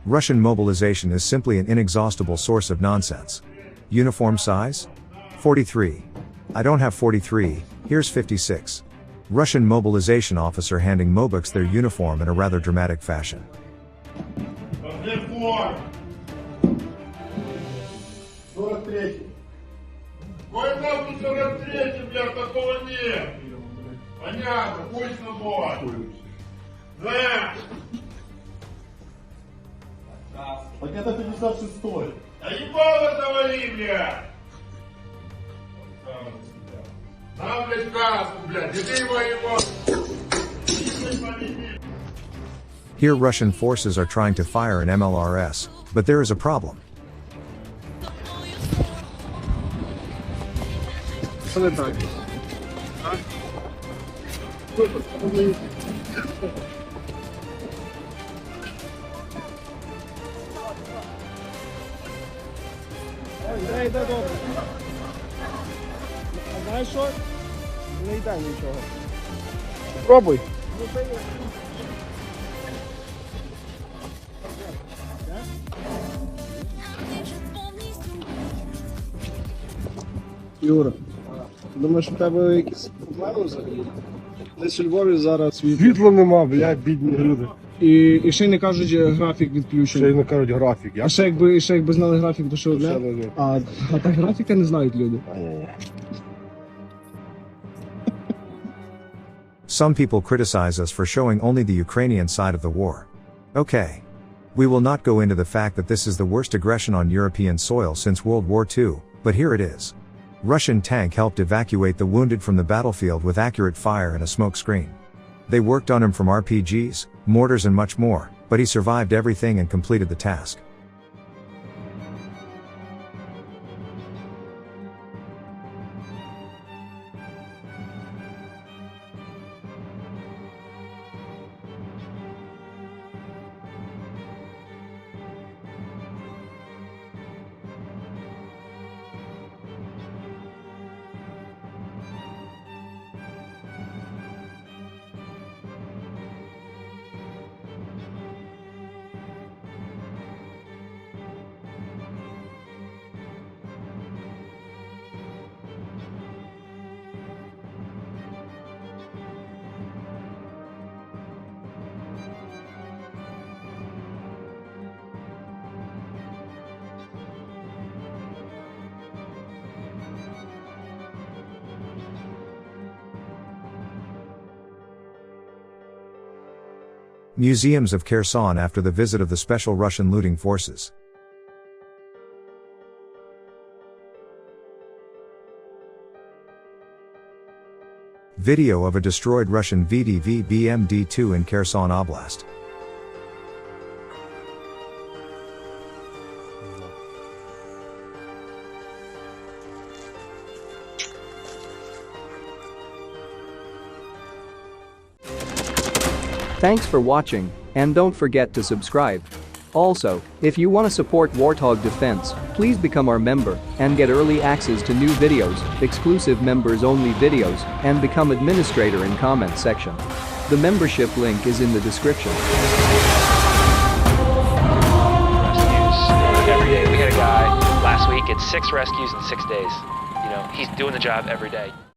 Russian mobilization is simply an inexhaustible source of nonsense. Uniform size? 43. I don't have 43, here's 56. Russian mobilization officer handing Mobics their uniform in a rather dramatic fashion. 43. Кой там 43, блядь, такого нет. Понятно, точно бой. Да. Так это 56-й. А ебало завали, блядь. Нам, блядь, каску, блядь, иди его. Here Russian forces are trying to fire an MLRS, but there is a problem. Знаєш що? Не йде нічого. Пробуй. Юра, думаєш, у тебе якісь проблеми взагалі? Десь у Львові зараз Світла нема, блядь, бідні люди. І ще й не кажуть графік Ще й відключений. не кажуть графік. А ще якби знали графік, то що, Ще бля? не. А так графіка не знають люди. Some people criticize us for showing only the Ukrainian side of the war. Okay. We will not go into the fact that this is the worst aggression on European soil since World War II, but here it is. Russian tank helped evacuate the wounded from the battlefield with accurate fire and a smoke screen. They worked on him from RPGs, mortars and much more, but he survived everything and completed the task. Museums of Kherson after the visit of the special Russian looting forces. Video of a destroyed Russian VDV BMD-2 in Kherson Oblast. Thanks for watching, and don't forget to subscribe. Also, if you want to support Warthog Defense, please become our member and get early access to new videos, exclusive members-only videos, and become administrator in comment section. The membership link is in the description. Rescues every day. We had a guy last week, it's 6 rescues in 6 days. You know, he's doing the job every day.